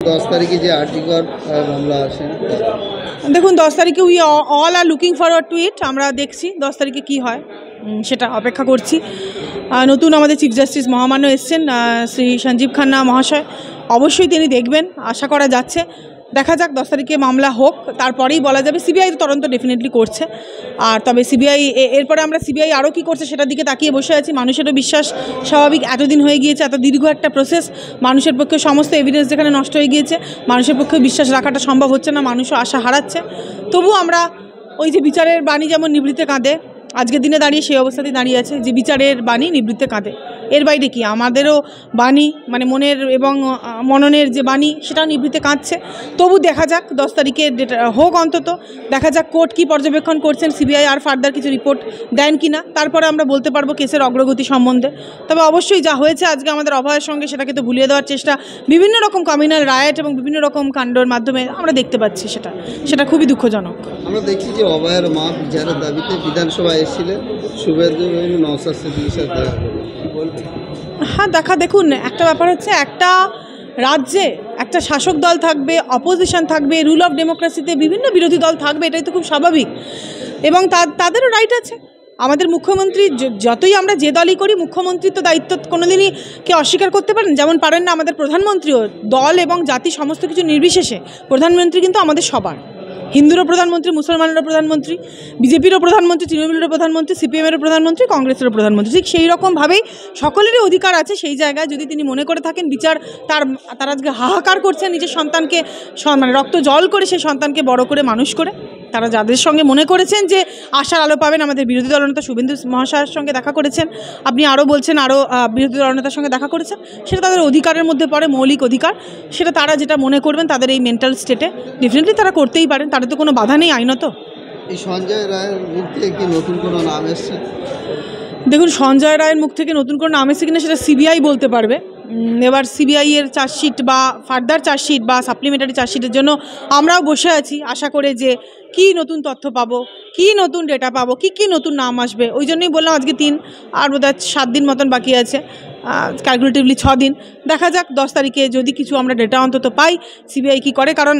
10 তারিখে যে আর্টিকল মামলা আছে, দেখুন 10 তারিখে we all are looking forward to it. আমরা দেখছি 10 তারিখে কী হয়, সেটা অপেক্ষা করছি। নতুন আমাদের চিফ জাস্টিস মহামান্য এসছেন শ্রী সঞ্জীব খান্না মহাশয়, অবশ্যই তিনি দেখবেন, আশা করা যাচ্ছে। দেখা যাক 10 তারিখে মামলা হোক, তারপরেই বলা যাবে। সিবিআই তো তদন্ত ডেফিনেটলি করছে, আর তবে সিবিআই এরপরে আমরা সিবিআই আরও কী করছে সেটার দিকে তাকিয়ে বসে আছি। মানুষেরও বিশ্বাস স্বাভাবিক, এতদিন হয়ে গিয়েছে, এত দীর্ঘ একটা প্রসেস, মানুষের পক্ষে সমস্ত এভিডেন্স যেখানে নষ্ট হয়ে গিয়েছে, মানুষের পক্ষে বিশ্বাস রাখাটা সম্ভব হচ্ছে না, মানুষও আশা হারাচ্ছে। তবু আমরা ওই যে বিচারের বাণী যেমন নিভৃতে কাঁদে, আজকের দিনে দাঁড়িয়ে সেই অবস্থাতেই দাঁড়িয়ে আছে যে বিচারের বাণী নিবৃত্তে কাঁদে। এর বাইরে কি আমাদেরও বাণী, মানে মনের এবং মননের যে বাণী, সেটাও নিবৃত্তে কাঁদছে। তবু দেখা যাক 10 তারিখে হোক অন্তত, দেখা যাক কোর্ট কী পর্যবেক্ষণ করছেন, সিবিআই আর ফার্দার কিছু রিপোর্ট দেন কি না, তারপরে আমরা বলতে পারবো কেসের অগ্রগতি সম্বন্ধে। তবে অবশ্যই যা হয়েছে আজকে আমাদের অভয়ের সঙ্গে, সেটাকে তো ভুলিয়ে দেওয়ার চেষ্টা বিভিন্ন রকম কমিউনাল রায়েট এবং বিভিন্ন রকম কাণ্ডের মাধ্যমে আমরা দেখতে পাচ্ছি, সেটা খুবই দুঃখজনক। আমরা দেখছি যে অভয়ের মা বিচারের দাবিতে বিধানসভায় এসেছিলেন, শুভেন্দু এবং নওশাদ সিদ্দিকীর সাথে হ্যাঁ, দেখুন একটা ব্যাপার হচ্ছে, একটা রাজ্যে একটা শাসক দল থাকবে, অপোজিশন থাকবে, রুল অফ ডেমোক্রেসিতে বিভিন্ন বিরোধী দল থাকবে, এটাই তো খুব স্বাভাবিক, এবং তাদেরও রাইট আছে। আমাদের মুখ্যমন্ত্রী, যতই আমরা যে দলই করি, মুখ্যমন্ত্রী তো দায়িত্ব কোনোদিনই কে অস্বীকার করতে পারেন, যেমন পারেন না আমাদের প্রধানমন্ত্রীও। দল এবং জাতি সমস্ত কিছু নির্বিশেষে প্রধানমন্ত্রী কিন্তু আমাদের সবার, হিন্দুরও প্রধানমন্ত্রী, মুসলমানেরও প্রধানমন্ত্রী, বিজেপিরও প্রধানমন্ত্রী, তৃণমূলেরও প্রধানমন্ত্রী, সিপিএমেরও প্রধানমন্ত্রী, কংগ্রেসেরও প্রধানমন্ত্রী। ঠিক সেই রকমভাবেই সকলেরই অধিকার আছে সেই জায়গায়, যদি তিনি মনে করে থাকেন বিচার তার আজকে হাহাকার করছেন নিজের সন্তানকে, মানে রক্ত জল করে সেই সন্তানকে বড় করে মানুষ করে, তারা যাদের সঙ্গে মনে করেছেন যে আশার আলো পাবেন, আমাদের বিরোধী দলনেতা শুভেন্দু মহাশয়ের সঙ্গে দেখা করেছেন, আপনি আরও বলছেন আরও বিরোধী দলনেতার সঙ্গে দেখা করেছেন, সেটা তাদের অধিকারের মধ্যে পড়ে, মৌলিক অধিকার। সেটা তারা যেটা মনে করবেন তাদের এই মেন্টাল স্টেটে ডেফিনেটলি তারা করতেই পারেন, তাদের তো কোনো বাধা নেই আইনত। এই সঞ্জয় রায়ের মুখ থেকে কি নতুন কোনো নাম এসছে? দেখুন, সঞ্জয় রায়ের মুখ থেকে নতুন কোনো নাম এসেছে কিনা সেটা সিবিআই বলতে পারবে। এবার সিবিআইয়ের চার্জশিট বা ফার্দার চার্জশিট বা সাপ্লিমেন্টারি চার্জশিটের জন্য আমরাও বসে আছি, আশা করে যে কী নতুন তথ্য পাবো, কী নতুন ডেটা পাবো, কী নতুন নাম আসবে। ওই জন্যই বললাম আজকে 3 আর বোধহয় 7 দিন মতন বাকি আছে, ক্যালকুলেটিভলি 6 দিন। দেখা যাক 10 তারিখে যদি কিছু আমরা ডেটা অন্তত পাই, সিবিআই কী করে, কারণ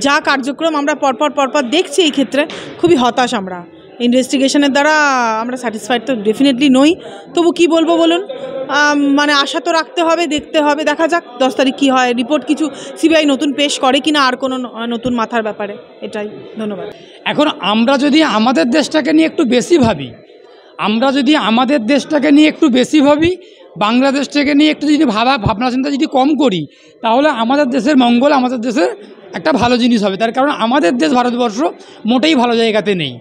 যা কার্যক্রম আমরা পরপর দেখছি এই ক্ষেত্রে, খুবই হতাশ আমরা। ইনভেস্টিগেশনের দ্বারা আমরা স্যাটিসফাইড তো ডেফিনেটলি নই, তবু কি বলবো বলুন, মানে আশা তো রাখতে হবে, দেখতে হবে, দেখা যাক 10 তারিখ কী হয়, রিপোর্ট কিছু সিবিআই নতুন পেশ করে কিনা, আর কোনো নতুন মাথার ব্যাপারে। এটাই, ধন্যবাদ। এখন আমরা যদি আমাদের দেশটাকে নিয়ে একটু বেশি ভাবি, বাংলাদেশটাকে নিয়ে একটু যদি ভাবনা চিন্তা যদি কম করি, তাহলে আমাদের দেশের মঙ্গল, আমাদের দেশের একটা ভালো জিনিস হবে। তার কারণ আমাদের দেশ ভারতবর্ষ মোটেই ভালো জায়গাতে নেই।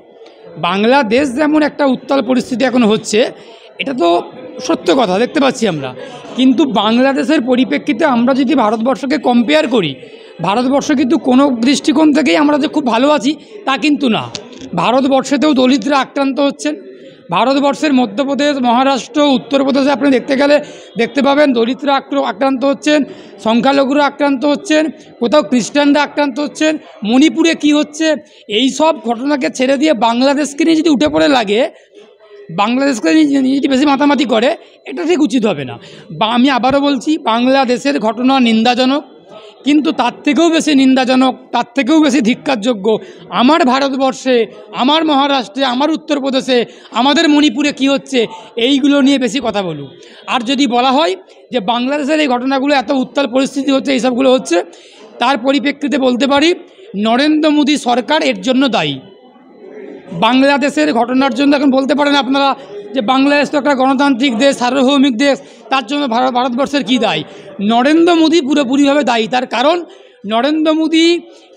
বাংলাদেশ যেমন একটা উত্তাল পরিস্থিতি এখন হচ্ছে, এটা তো সত্য কথা, দেখতে পাচ্ছি আমরা। কিন্তু বাংলাদেশের পরিপ্রেক্ষিতে আমরা যদি ভারতবর্ষকে কম্পেয়ার করি, ভারতবর্ষ কিন্তু কোনো দৃষ্টিকোণ থেকেই আমরা যে খুব ভালো আছি তা কিন্তু না। ভারতবর্ষেতেও দলিতরা আক্রান্ত হচ্ছেন। ভারতবর্ষের মধ্যপ্রদেশ, মহারাষ্ট্র, উত্তরপ্রদেশে আপনি দেখতে পাবেন দলিতরা আক্রান্ত হচ্ছেন, সংখ্যালঘুরা আক্রান্ত হচ্ছেন, কোথাও খ্রিস্টানরা আক্রান্ত হচ্ছেন। মণিপুরে কি হচ্ছে, এই সব ঘটনাকে ছেড়ে দিয়ে বাংলাদেশকে নিয়ে যদি উঠে পড়ে লাগে, বাংলাদেশকে নিয়ে যদি বেশি মাতামাতি করে, এটা ঠিক উচিত হবে না। আমি আবারও বলছি, বাংলাদেশের ঘটনা নিন্দাজনক, কিন্তু তার থেকেও বেশি নিন্দাজনক, তার থেকেও বেশি ধিক্কারযোগ্য আমার ভারতবর্ষে, আমার মহারাষ্ট্রে, আমার উত্তরপ্রদেশে, আমাদের মণিপুরে কি হচ্ছে, এইগুলো নিয়ে বেশি কথা বলুক। আর যদি বলা হয় যে বাংলাদেশের এই ঘটনাগুলো এত উত্তাল পরিস্থিতি হচ্ছে, এইসবগুলো হচ্ছে, তার পরিপ্রেক্ষিতে বলতে পারি নরেন্দ্র মোদী সরকার এর জন্য দায়ী। বাংলাদেশের ঘটনার জন্য এখন বলতে পারেন আপনারা যে বাংলাদেশ তো একটা গণতান্ত্রিক দেশ, সার্বভৌমিক দেশ, তার জন্য ভারতবর্ষের কী দায়ী? নরেন্দ্র মোদী পুরোপুরিভাবে দায়ী। তার কারণ নরেন্দ্র মোদী,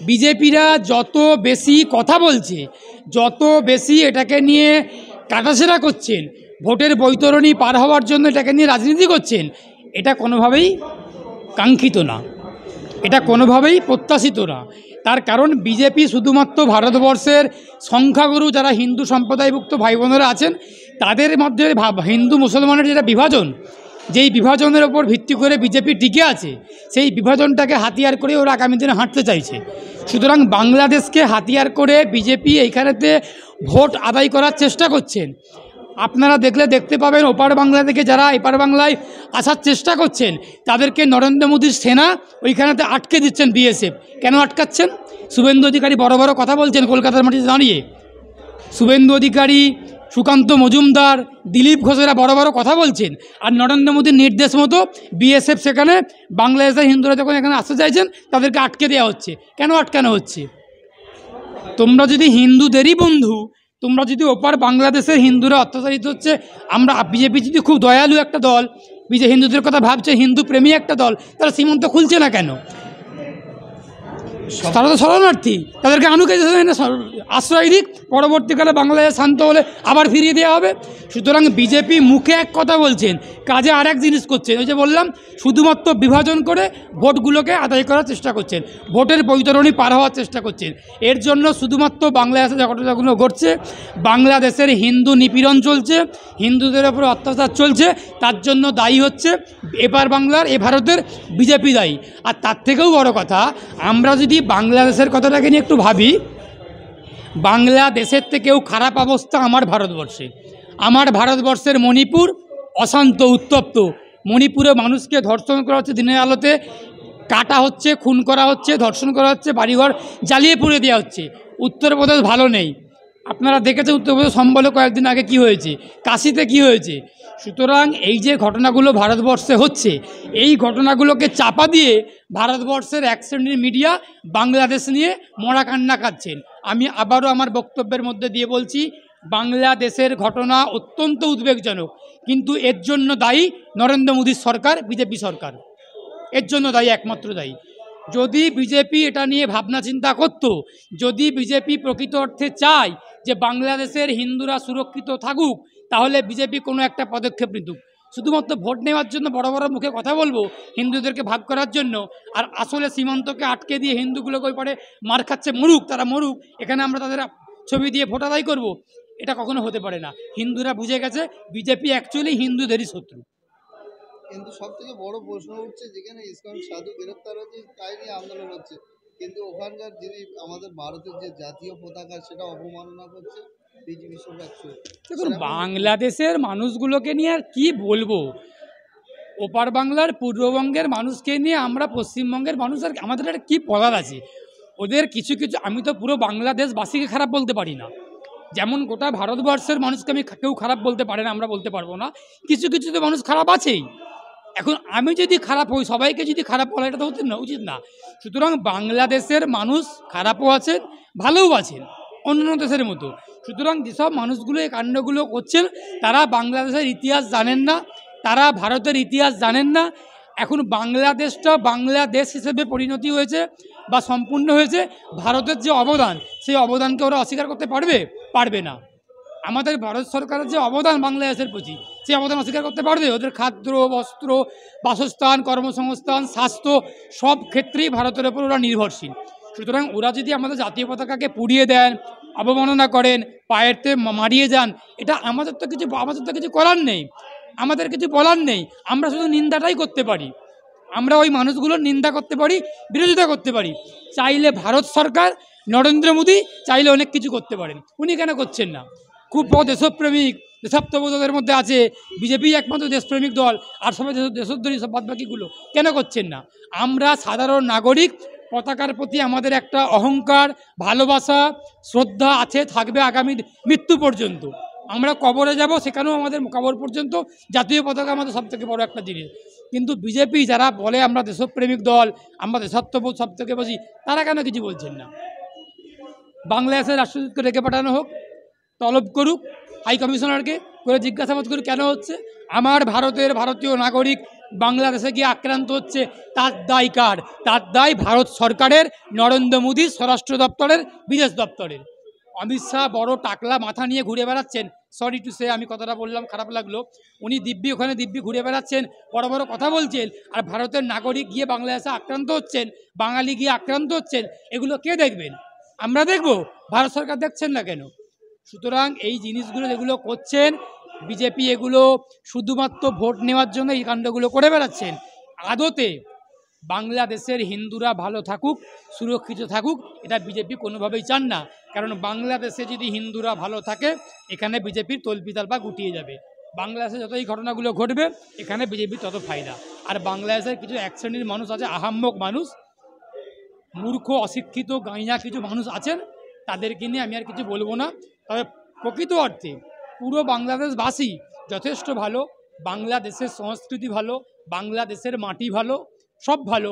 বিজেপিরা যত বেশি কথা বলছে, যত বেশি এটাকে নিয়ে কাটাছেড়া করছেন, ভোটের বৈতরণী পার হওয়ার জন্য এটাকে নিয়ে রাজনীতি করছেন, এটা কোনোভাবেই কাঙ্ক্ষিত না, এটা কোনোভাবেই প্রত্যাশিত না। তার কারণ বিজেপি শুধুমাত্র ভারতবর্ষের সংখ্যাগুরু যারা হিন্দু সম্প্রদায়ভুক্ত ভাই বোনেরা আছেন, তাদের মধ্যে হিন্দু মুসলমানের যেটা বিভাজন, যেই বিভাজনের ওপর ভিত্তি করে বিজেপি টিকে আছে, সেই বিভাজনটাকে হাতিয়ার করে ওরা আগামী দিনে হাঁটতে চাইছে। সুতরাং বাংলাদেশকে হাতিয়ার করে বিজেপি এইখানেতে ভোট আদায় করার চেষ্টা করছেন। আপনারা দেখলে দেখতে পাবেন ওপার বাংলা থেকে যারা এপার বাংলায় আসার চেষ্টা করছেন তাদেরকে নরেন্দ্র মোদীর সেনা ওইখানেতে আটকে দিচ্ছেন বিএসএফ। কেন আটকাচ্ছেন? শুভেন্দু অধিকারী বড় বড় কথা বলছেন কলকাতার মাটিতে দাঁড়িয়ে। শুভেন্দু অধিকারী, সুকান্ত মজুমদার, দিলীপ ঘোষেরা বড় বড় কথা বলছেন, আর নরেন্দ্র মোদীর নির্দেশ মতো বিএসএফ সেখানে বাংলাদেশের হিন্দুরা যখন এখানে আসতে চাইছেন তাদেরকে আটকে দেওয়া হচ্ছে। কেন আটকানো হচ্ছে? তোমরা যদি হিন্দুদেরই বন্ধু, তোমরা যদি ওপার বাংলাদেশের হিন্দুরা অত্যাচারিত হচ্ছে, আমরা বিজেপি যদি খুব দয়ালু একটা দল, হিন্দুদের কথা ভাবছে, হিন্দু প্রেমী একটা দল, তারা সীমান্ত খুলছে না কেন? তারা তো শরণার্থী, তাদেরকে আনুকে আশ্রয় দিক, পরবর্তীকালে বাংলাদেশ শান্ত হলে আবার ফিরিয়ে দেওয়া হবে। সুতরাং বিজেপি মুখে এক কথা বলছেন, কাজে আর এক জিনিস করছেন। ওই যে বললাম, শুধুমাত্র বিভাজন করে ভোটগুলোকে আদায় করার চেষ্টা করছেন, ভোটের বৈতরণী পার হওয়ার চেষ্টা করছেন। এর জন্য শুধুমাত্র বাংলাদেশে যে ঘটনাগুলো ঘটছে, বাংলাদেশের হিন্দু নিপীড়ন চলছে, হিন্দুদের ওপর অত্যাচার চলছে, তার জন্য দায়ী হচ্ছে এপার বাংলার, এ ভারতের বিজেপি দায়ী। আর তার থেকেও বড় কথা, আমরা যদি বাংলাদেশের কথাটাকে নিয়ে একটু ভাবি, বাংলাদেশের থেকেও খারাপ অবস্থা আমার ভারতবর্ষে। আমার ভারতবর্ষের মণিপুর অশান্ত, উত্তপ্ত। মণিপুরে মানুষকে ধর্ষণ করা হচ্ছে, দিনের আলোতে কাটা হচ্ছে, খুন করা হচ্ছে, ধর্ষণ করা হচ্ছে, বাড়িঘর জ্বালিয়ে পুড়ে দেওয়া হচ্ছে। উত্তরপ্রদেশ ভালো নেই, আপনারা দেখেছেন উত্তরপ্রদেশ সম্বলে কয়েকদিন আগে কি হয়েছে, কাশিতে কি হয়েছে। সুতরাং এই যে ঘটনাগুলো ভারতবর্ষে হচ্ছে, এই ঘটনাগুলোকে চাপা দিয়ে ভারতবর্ষের এক শ্রেণীর মিডিয়া বাংলাদেশ নিয়ে মরা কান্না কাঁদছেন। আমি আবারও আমার বক্তব্যের মধ্যে দিয়ে বলছি, বাংলাদেশের ঘটনা অত্যন্ত উদ্বেগজনক, কিন্তু এর জন্য দায়ী নরেন্দ্র মোদীর সরকার, বিজেপি সরকার। এর জন্য দায়ী, একমাত্র দায়ী। যদি বিজেপি এটা নিয়ে ভাবনা চিন্তা করত, যদি বিজেপি প্রকৃত অর্থে চায় যে বাংলাদেশের হিন্দুরা সুরক্ষিত থাকুক, তাহলে বিজেপি কোনো একটা পদক্ষেপ নিত। শুধুমাত্র ভোট নেওয়ার জন্য বড় বড় মুখে কথা বলবো হিন্দুদেরকে ভাগ করার জন্য, আর আসলে সীমান্তকে আটকে দিয়ে হিন্দুগুলোকে ওই পরে মার খাচ্ছে, মরুক তারা মরুক, এখানে আমরা তাদের ছবি দিয়ে ভোট আদায় করবো, এটা কখনো হতে পারে না। হিন্দুরা বুঝে গেছে বিজেপি অ্যাকচুয়ালি হিন্দুদেরই শত্রু। কিন্তু সব থেকে বড় প্রশ্ন উঠছে, যেখানে ইসকন সাধু গ্রেপ্তার হচ্ছে তাই নিয়ে আন্দোলন হচ্ছে, কিন্তু ওখানকার যিনি আমাদের ভারতের যে জাতীয় পতাকা সেটা অবমাননা করছে বিজেপি সব একশো। দেখুন, বাংলাদেশের মানুষগুলোকে নিয়ে আর কি বলবো, ওপার বাংলার পূর্ববঙ্গের মানুষকে নিয়ে আমরা পশ্চিমবঙ্গের মানুষ আর আমাদের একটা কী বলার আছে। ওদের কিছু কিছু, আমি তো পুরো বাংলাদেশবাসীকে খারাপ বলতে পারি না, যেমন গোটা ভারতবর্ষের মানুষকে আমি কেউ খারাপ বলতে পারে না, আমরা বলতে পারবো না। কিছু কিছু তো মানুষ খারাপ আছেই। এখন আমি যদি খারাপ হই, সবাইকে যদি খারাপ বলা, এটা তো উচিত না। সুতরাং বাংলাদেশের মানুষ খারাপও আছেন, ভালোও আছেন, অন্য দেশের মতো। সুতরাং যেসব মানুষগুলো এই কাণ্ডগুলো করছেন, তারা বাংলাদেশের ইতিহাস জানেন না, তারা ভারতের ইতিহাস জানেন না। এখন বাংলাদেশটা বাংলাদেশ হিসেবে পরিণতি হয়েছে বা সম্পূর্ণ হয়েছে, ভারতের যে অবদান, সেই অবদানকে ওরা অস্বীকার করতে পারবে না। আমাদের ভারত সরকারের যে অবদান বাংলাদেশের প্রতি, সেই অবদান অস্বীকার করতে পারবে? ওদের খাদ্য, বস্ত্র, বাসস্থান, কর্মসংস্থান, স্বাস্থ্য, সব ক্ষেত্রেই ভারতের ওপর ওরা নির্ভরশীল। সুতরাং ওরা যদি আমাদের জাতীয় পতাকাকে পুড়িয়ে দেন, অবমাননা করেন, পায়েরতে মারিয়ে যান, এটা আমাদের তো কিছু করার নেই, আমাদের কিছু বলার নেই। আমরা শুধু নিন্দাটাই করতে পারি, আমরা ওই মানুষগুলোর নিন্দা করতে পারি, বিরোধিতা করতে পারি। চাইলে ভারত সরকার, নরেন্দ্র মোদী চাইলে অনেক কিছু করতে পারেন, উনি কেন করছেন না? খুব বড় দেশপ্রেমিক, দেশাত্মবোধের মধ্যে আছে, বিজেপি একমাত্র দেশপ্রেমিক দল, আর সবাই দেশোদ্ধারী, সব বাদবাকিগুলো কেন করছেন না? আমরা সাধারণ নাগরিক, পতাকার প্রতি আমাদের একটা অহংকার, ভালোবাসা, শ্রদ্ধা আছে, থাকবে আগামী মৃত্যু পর্যন্ত। আমরা কবরে যাব, সেখানেও আমাদের কবর পর্যন্ত জাতীয় পতাকা আমাদের সবথেকে বড় একটা জিনিস। কিন্তু বিজেপি যারা বলে আমরা দেশপ্রেমিক দল, আমরা দেশাত্মবোধ সব থেকে বেশি, তারা কেন কিছু বলছেন না? বাংলাদেশের রাষ্ট্রদূতকে ডেকে পাঠানো হোক, তলব করুক, হাই কমিশনারকে করে জিজ্ঞাসাবাদ করুক কেন হচ্ছে। আমার ভারতীয় নাগরিক বাংলাদেশে গিয়ে আক্রান্ত হচ্ছে, তার দায় কার? তার দায় ভারত সরকারের, নরেন্দ্র মোদীর স্বরাষ্ট্র দপ্তরের, বিদেশ দপ্তরের। অমিত শাহ বড় টাকলা মাথা নিয়ে ঘুরে বেড়াচ্ছেন, সরি টু সে, আমি কথাটা বললাম, খারাপ লাগলো। উনি ওখানে দিব্যি ঘুরে বেড়াচ্ছেন, বড় বড় কথা বলছেন, আর ভারতের নাগরিক গিয়ে বাংলাদেশে আক্রান্ত হচ্ছেন, বাঙালি গিয়ে আক্রান্ত হচ্ছেন। এগুলো কে দেখবেন? আমরা দেখব? ভারত সরকার দেখছেন না কেন? সুতরাং এই জিনিসগুলো যেগুলো করছেন বিজেপি, এগুলো শুধুমাত্র ভোট নেওয়ার জন্য এই কাণ্ডগুলো করে বেড়াচ্ছেন। আদতে বাংলাদেশের হিন্দুরা ভালো থাকুক, সুরক্ষিত থাকুক, এটা বিজেপি কোনোভাবেই চান না। কারণ বাংলাদেশে যদি হিন্দুরা ভালো থাকে, এখানে বিজেপির তল্পিতালপা গুটিয়ে যাবে। বাংলাদেশে যত এই ঘটনাগুলো ঘটবে, এখানে বিজেপির তত ফায়দা। আর বাংলাদেশের কিছু এক শ্রেণীর মানুষ আছে, আহাম্মক মানুষ, মূর্খ অশিক্ষিত গাঁইয়া কিছু মানুষ আছেন, তাদেরকে নিয়ে আমি আর কিছু বলবো না। তবে প্রকৃত অর্থে পুরো বাংলাদেশবাসী যথেষ্ট ভালো, বাংলাদেশের সংস্কৃতি ভালো, বাংলাদেশের মাটি ভালো, সব ভালো,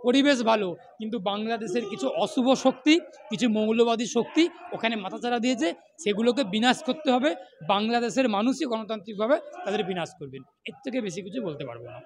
পরিবেশ ভালো, কিন্তু বাংলাদেশের কিছু অশুভ শক্তি, কিছু মৌলবাদী শক্তি ওখানে মাথাচাড়া দিয়েছে, সেগুলোকে বিনাশ করতে হবে। বাংলাদেশের মানুষই গণতান্ত্রিকভাবে তাদের বিনাশ করবেন, এর থেকে বেশি কিছু বলতে পারবো না।